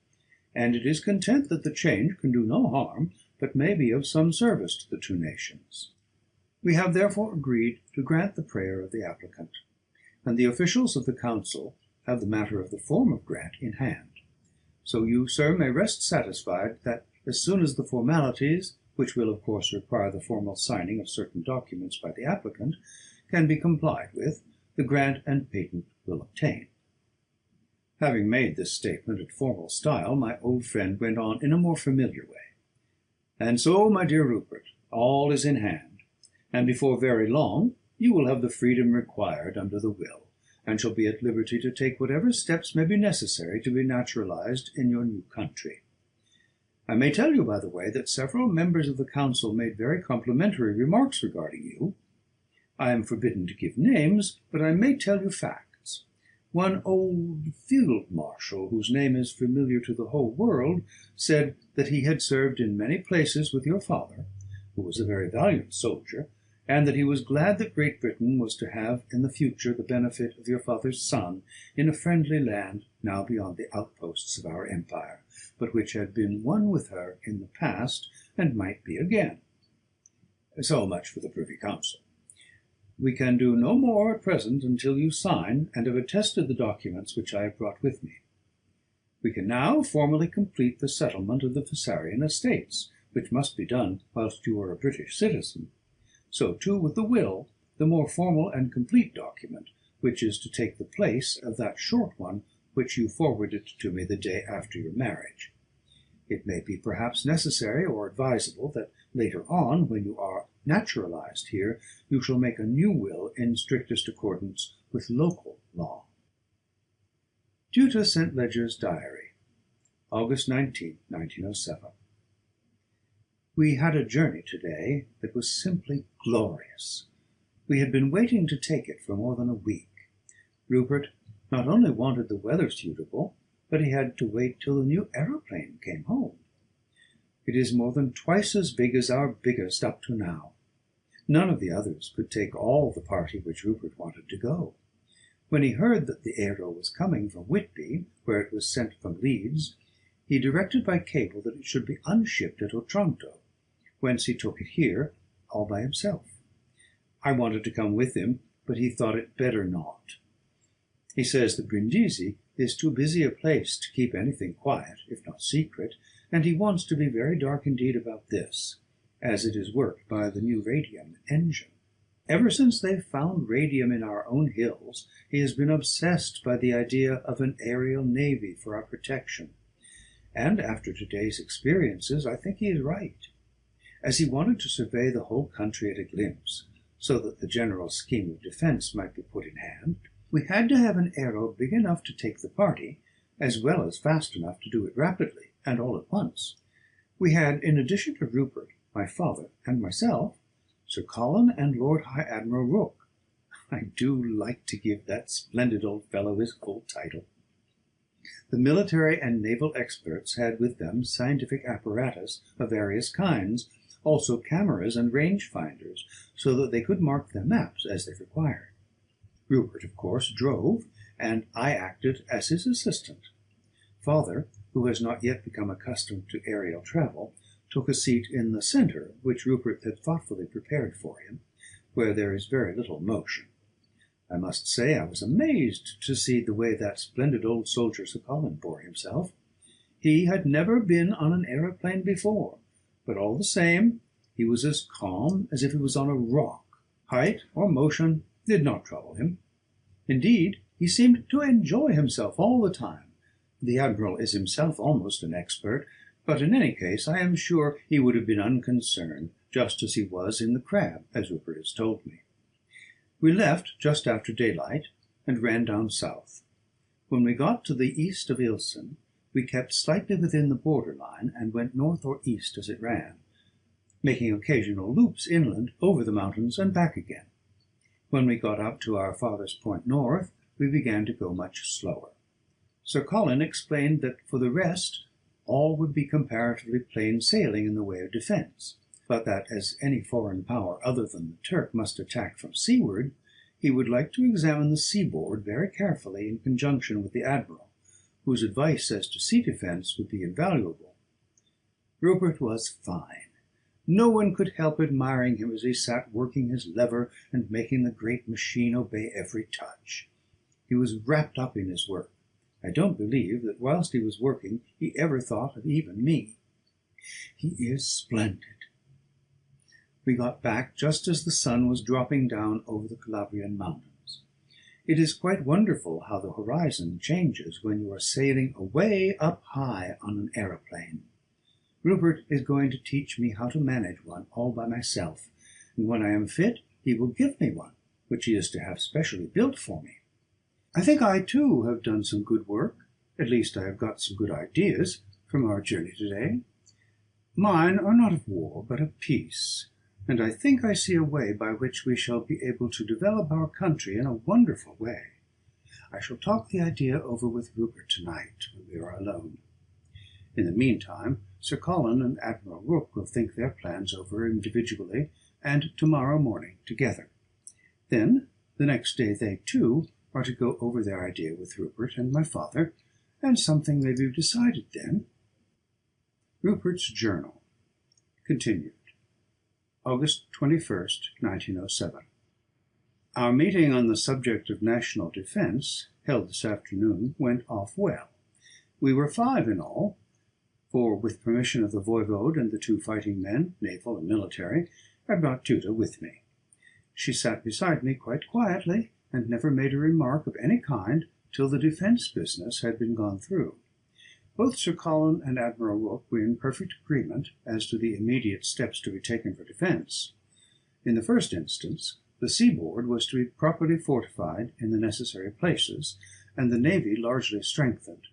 and it is content that the change can do no harm, but may be of some service to the two nations. We have therefore agreed to grant the prayer of the applicant, and the officials of the Council have the matter of the form of grant in hand. So you, sir, may rest satisfied that as soon as the formalities, which will of course require the formal signing of certain documents by the applicant, can be complied with, the grant and patent will obtain. Having made this statement in formal style, my old friend went on in a more familiar way. And so, my dear Rupert, all is in hand, and before very long you will have the freedom required under the will, and shall be at liberty to take whatever steps may be necessary to be naturalized in your new country. I may tell you, by the way, that several members of the council made very complimentary remarks regarding you. I am forbidden to give names, but I may tell you facts. One old field marshal, whose name is familiar to the whole world, said that he had served in many places with your father, who was a very valiant soldier, and that he was glad that Great Britain was to have in the future the benefit of your father's son in a friendly land now beyond the outposts of our empire, but which had been one with her in the past, and might be again. So much for the Privy Council. We can do no more at present until you sign and have attested the documents which I have brought with me. We can now formally complete the settlement of the Fessarian estates, which must be done whilst you are a British citizen. So too with the will, the more formal and complete document, which is to take the place of that short one which you forwarded to me the day after your marriage. It may be perhaps necessary or advisable that later on, when you are naturalized here, you shall make a new will in strictest accordance with local law. Due to St. Ledger's Diary, August 19, 1907. We had a journey today that was simply glorious. We had been waiting to take it for more than a week. Rupert not only wanted the weather suitable, but he had to wait till the new aeroplane came home. It is more than twice as big as our biggest up to now. None of the others could take all the party which Rupert wanted to go. When he heard that the aero was coming from Whitby, where it was sent from Leeds, he directed by cable that it should be unshipped at Otranto, whence he took it here all by himself. I wanted to come with him, but he thought it better not. He says that Brindisi is too busy a place to keep anything quiet, if not secret, and he wants to be very dark indeed about this, as it is worked by the new radium engine. Ever since they found radium in our own hills, he has been obsessed by the idea of an aerial navy for our protection. And after today's experiences, I think he is right. As he wanted to survey the whole country at a glimpse, so that the general scheme of defence might be put in hand, we had to have an aero big enough to take the party, as well as fast enough to do it rapidly, and all at once. We had, in addition to Rupert, my father, and myself, Sir Colin and Lord High Admiral Rooke. I do like to give that splendid old fellow his full title. The military and naval experts had with them scientific apparatus of various kinds, also cameras and range-finders, so that they could mark their maps as they required. Rupert, of course, drove, and I acted as his assistant. Father, who has not yet become accustomed to aerial travel, took a seat in the centre, which Rupert had thoughtfully prepared for him, where there is very little motion. I must say I was amazed to see the way that splendid old soldier Sir Colin bore himself. He had never been on an aeroplane before, but all the same he was as calm as if he was on a rock. Height or motion did not trouble him. Indeed, he seemed to enjoy himself all the time. The Admiral is himself almost an expert, but in any case I am sure he would have been unconcerned, just as he was in the Crab, as Rupert has told me. We left just after daylight, and ran down south. When we got to the east of Ilsen, we kept slightly within the border line, and went north or east as it ran, making occasional loops inland over the mountains and back again. When we got up to our farthest point north, we began to go much slower. Sir Colin explained that for the rest all would be comparatively plain sailing in the way of defence, but that as any foreign power other than the Turk must attack from seaward, he would like to examine the seaboard very carefully in conjunction with the Admiral, whose advice as to sea defence would be invaluable. Rupert was fine. No one could help admiring him as he sat working his lever and making the great machine obey every touch. He was wrapped up in his work. I don't believe that whilst he was working he ever thought of even me. He is splendid. We got back just as the sun was dropping down over the Calabrian mountains. It is quite wonderful how the horizon changes when you are sailing away up high on an aeroplane. Rupert is going to teach me how to manage one all by myself, and when I am fit he will give me one, which he is to have specially built for me. I think I, too, have done some good work. At least I have got some good ideas from our journey today. Mine are not of war, but of peace, and I think I see a way by which we shall be able to develop our country in a wonderful way. I shall talk the idea over with Rupert tonight, when we are alone. In the meantime, Sir Colin and Admiral Rooke will think their plans over individually, and tomorrow morning together. Then, the next day, they, too, are to go over their idea with Rupert and my father, and something may be decided then. Rupert's Journal. Continued. August 21st, 1907. Our meeting on the subject of national defence, held this afternoon, went off well. We were 5 in all, for, with permission of the voivode and the 2 fighting men, naval and military, I brought Tuta with me. She sat beside me quite quietly, and never made a remark of any kind till the defence business had been gone through. Both Sir Colin and Admiral Rooke were in perfect agreement as to the immediate steps to be taken for defence. In the first instance, the seaboard was to be properly fortified in the necessary places, and the navy largely strengthened.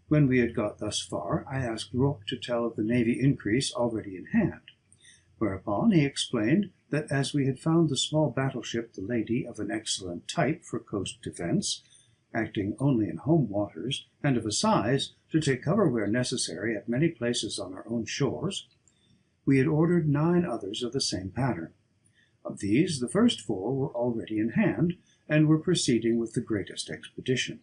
When we had got thus far, I asked Rooke to tell of the navy increase already in hand, whereupon he explained that as we had found the small battleship the Lady of an excellent type for coast defence, acting only in home waters, and of a size to take cover where necessary at many places on our own shores, we had ordered 9 others of the same pattern. Of these, the first 4 were already in hand, and were proceeding with the greatest expedition.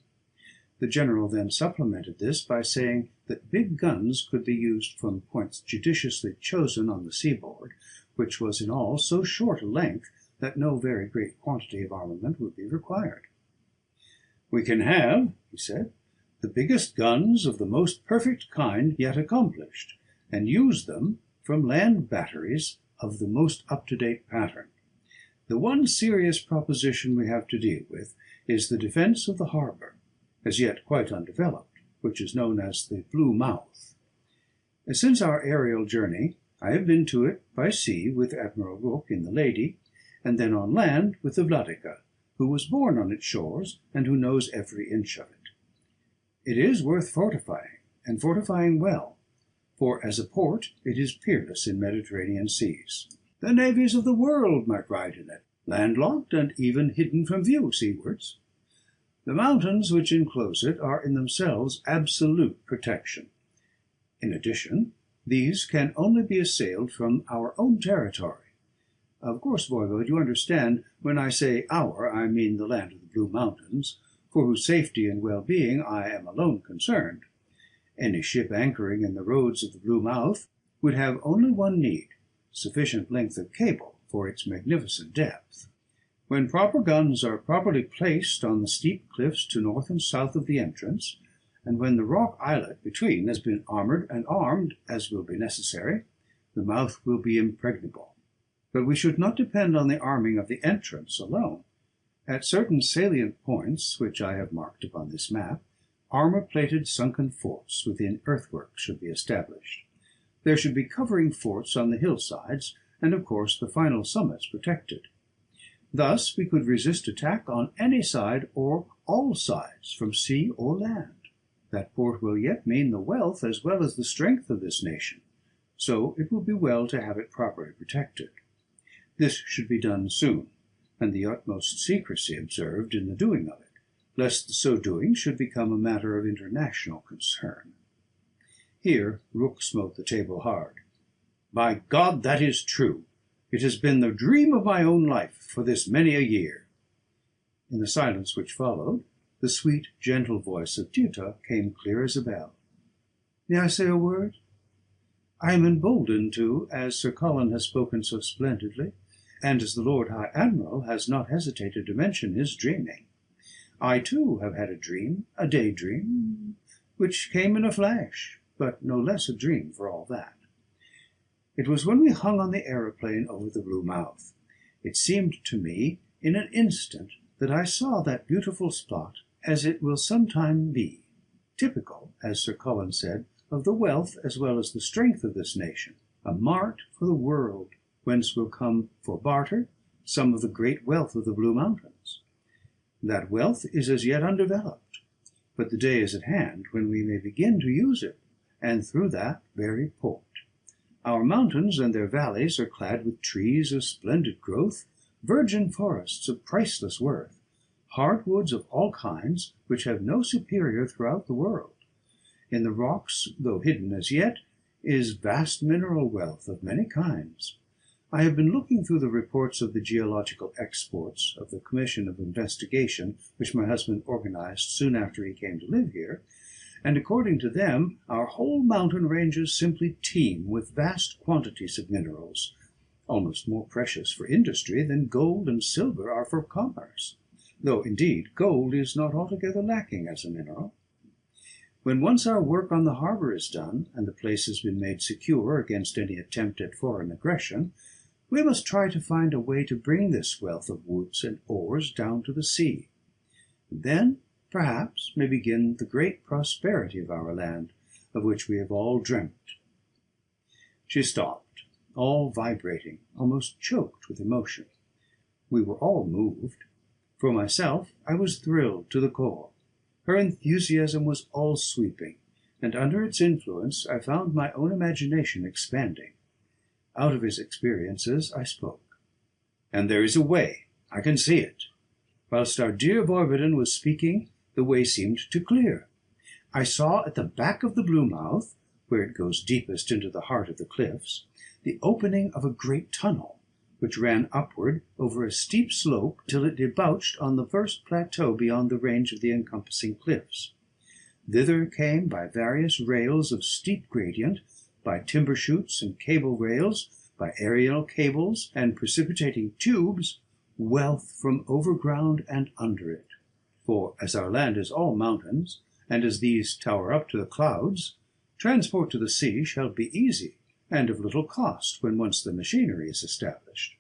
The General then supplemented this by saying that big guns could be used from points judiciously chosen on the seaboard, which was in all so short a length that no very great quantity of armament would be required. "We can have," he said, "the biggest guns of the most perfect kind yet accomplished, and use them from land batteries of the most up-to-date pattern. The one serious proposition we have to deal with is the defence of the harbour, as yet quite undeveloped, which is known as the Blue Mouth. Since our aerial journey, I have been to it by sea with Admiral Rooke in the Lady, and then on land with the Vlodika, who was born on its shores, and who knows every inch of it. It is worth fortifying, and fortifying well, for as a port it is peerless in Mediterranean seas. The navies of the world might ride in it, landlocked and even hidden from view seawards. The mountains which enclose it are in themselves absolute protection. In addition, these can only be assailed from our own territory. Of course, Voivode, you understand, when I say our, I mean the land of the Blue Mountains, for whose safety and well-being I am alone concerned. Any ship anchoring in the roads of the Blue Mouth would have only one need, sufficient length of cable for its magnificent depth. When proper guns are properly placed on the steep cliffs to north and south of the entrance, and when the rock islet between has been armoured and armed, as will be necessary, the mouth will be impregnable. But we should not depend on the arming of the entrance alone. At certain salient points, which I have marked upon this map, armour-plated sunken forts within earthworks should be established. There should be covering forts on the hillsides, and of course the final summits protected. Thus we could resist attack on any side or all sides, from sea or land. That port will yet mean the wealth as well as the strength of this nation, so it will be well to have it properly protected. This should be done soon, and the utmost secrecy observed in the doing of it, lest the so doing should become a matter of international concern. Here Rooke smote the table hard. "By God, that is true! It has been the dream of my own life for this many a year." In the silence which followed, the sweet, gentle voice of Tuta came clear as a bell. "May I say a word? I am emboldened to, as Sir Colin has spoken so splendidly, and as the Lord High Admiral has not hesitated to mention his dreaming. I, too, have had a dream, a day-dream, which came in a flash, but no less a dream for all that. It was when we hung on the aeroplane over the Blue Mouth. It seemed to me, in an instant, that I saw that beautiful spot as it will sometime be, typical, as Sir Colin said, of the wealth as well as the strength of this nation, a mart for the world, whence will come for barter some of the great wealth of the Blue Mountains. That wealth is as yet undeveloped, but the day is at hand when we may begin to use it, and through that very port. Our mountains and their valleys are clad with trees of splendid growth, virgin forests of priceless worth, hardwoods of all kinds, which have no superior throughout the world. In the rocks, though hidden as yet, is vast mineral wealth of many kinds. I have been looking through the reports of the geological exports of the Commission of Investigation which my husband organized soon after he came to live here, and according to them our whole mountain ranges simply teem with vast quantities of minerals, almost more precious for industry than gold and silver are for commerce, though indeed gold is not altogether lacking as a mineral. When once our work on the harbour is done, and the place has been made secure against any attempt at foreign aggression, we must try to find a way to bring this wealth of woods and ores down to the sea. And then, perhaps, may begin the great prosperity of our land, of which we have all dreamt. She stopped, all vibrating, almost choked with emotion. We were all moved. For myself, I was thrilled to the core. Her enthusiasm was all-sweeping, and under its influence I found my own imagination expanding. Out of his experiences I spoke. And there is a way. I can see it. Whilst our dear bed-ridden was speaking, the way seemed to clear. I saw at the back of the blue mouth, where it goes deepest into the heart of the cliffs, the opening of a great tunnel, which ran upward over a steep slope till it debouched on the first plateau beyond the range of the encompassing cliffs. Thither came, by various rails of steep gradient, by timber chutes and cable rails, by aerial cables and precipitating tubes, wealth from overground and under it. For, as our land is all mountains, and as these tower up to the clouds, transport to the sea shall be easy, and of little cost when once the machinery is established.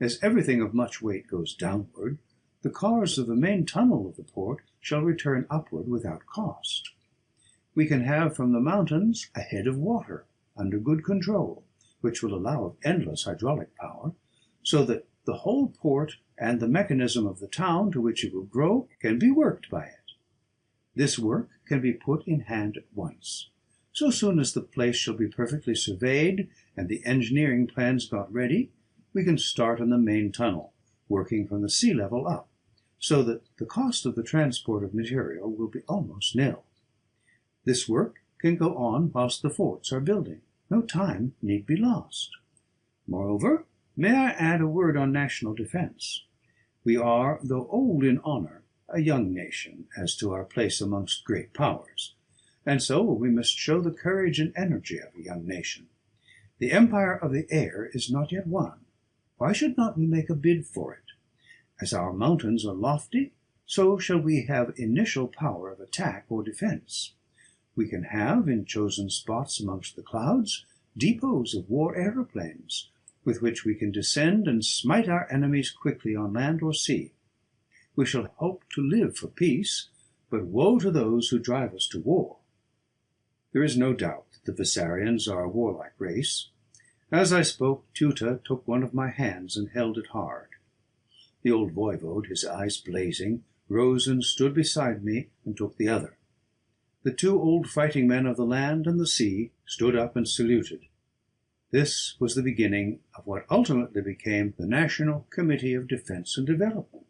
As everything of much weight goes downward, the cars of the main tunnel of the port shall return upward without cost. We can have from the mountains a head of water, under good control, which will allow of endless hydraulic power, so that the whole port and the mechanism of the town to which it will grow can be worked by it. This work can be put in hand at once. So soon as the place shall be perfectly surveyed and the engineering plans got ready, we can start on the main tunnel, working from the sea level up, so that the cost of the transport of material will be almost nil. This work can go on whilst the forts are building. No time need be lost. Moreover, may I add a word on national defence? We are, though old in honour, a young nation as to our place amongst great powers, and so we must show the courage and energy of a young nation. The empire of the air is not yet won. Why should not we make a bid for it? As our mountains are lofty, so shall we have initial power of attack or defence. We can have, in chosen spots amongst the clouds, depots of war aeroplanes, with which we can descend and smite our enemies quickly on land or sea. We shall hope to live for peace, but woe to those who drive us to war. There is no doubt that the Vissarians are a warlike race. As I spoke, Tuta took one of my hands and held it hard. The old voivode, his eyes blazing, rose and stood beside me and took the other. The two old fighting men of the land and the sea stood up and saluted. This was the beginning of what ultimately became the National Committee of Defence and Development.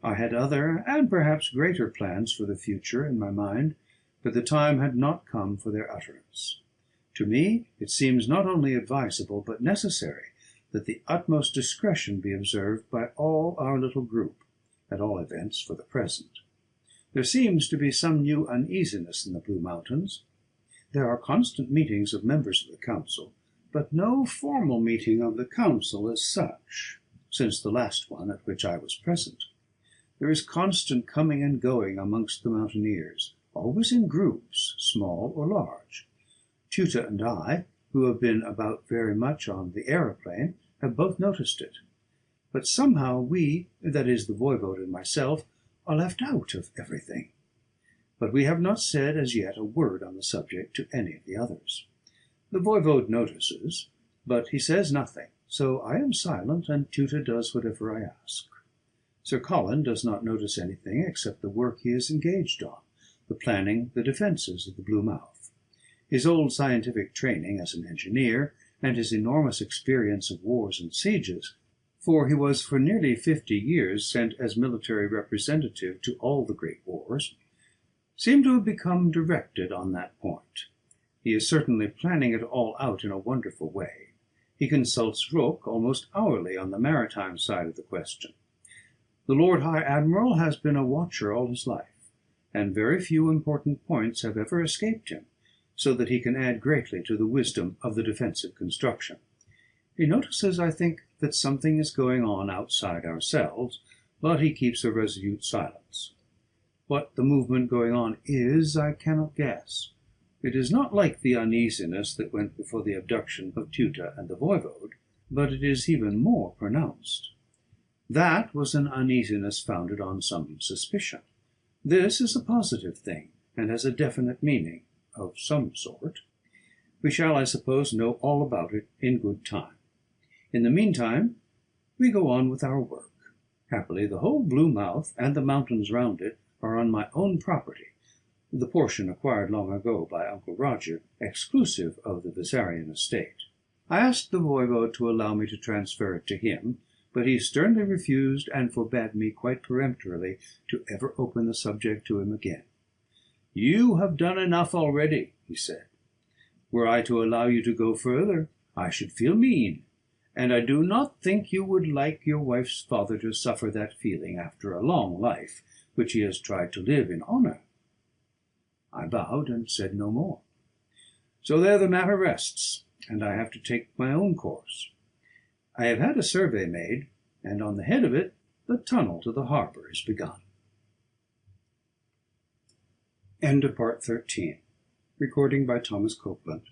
I had other and perhaps greater plans for the future in my mind, but the time had not come for their utterance. To me it seems not only advisable but necessary that the utmost discretion be observed by all our little group, at all events for the present. There seems to be some new uneasiness in the Blue Mountains. There are constant meetings of members of the council, but no formal meeting of the council as such, since the last one at which I was present. There is constant coming and going amongst the mountaineers, always in groups, small or large. Tuta and I, who have been about very much on the aeroplane, have both noticed it. But somehow we, that is, the voivode and myself, are left out of everything. But we have not said as yet a word on the subject to any of the others. The voivode notices, but he says nothing, so I am silent, and Tuta does whatever I ask. Sir Colin does not notice anything except the work he is engaged on, the planning the defences of the Blue Mouth. His old scientific training as an engineer, and his enormous experience of wars and sieges, for he was for nearly 50 years sent as military representative to all the great wars, seem to have become directed on that point. He is certainly planning it all out in a wonderful way. He consults Rooke almost hourly on the maritime side of the question. The Lord High Admiral has been a watcher all his life, and very few important points have ever escaped him, so that he can add greatly to the wisdom of the defensive construction. He notices, I think, that something is going on outside ourselves, but he keeps a resolute silence. What the movement going on is, I cannot guess. It is not like the uneasiness that went before the abduction of Tuta and the voivode, but it is even more pronounced. That was an uneasiness founded on some suspicion. This is a positive thing, and has a definite meaning, of some sort. We shall, I suppose, know all about it in good time. In the meantime, we go on with our work. Happily, the whole Blue Mouth, and the mountains round it, are on my own property, the portion acquired long ago by Uncle Roger, exclusive of the Vissarion estate. I asked the voivode to allow me to transfer it to him, but he sternly refused, and forbade me quite peremptorily to ever open the subject to him again. "You have done enough already," he said. "Were I to allow you to go further, I should feel mean, and I do not think you would like your wife's father to suffer that feeling after a long life, which he has tried to live in honour." I bowed and said no more. So there the matter rests, and I have to take my own course. I have had a survey made, and on the head of it the tunnel to the harbour is begun. End of Part 13. Recording by Thomas Copeland.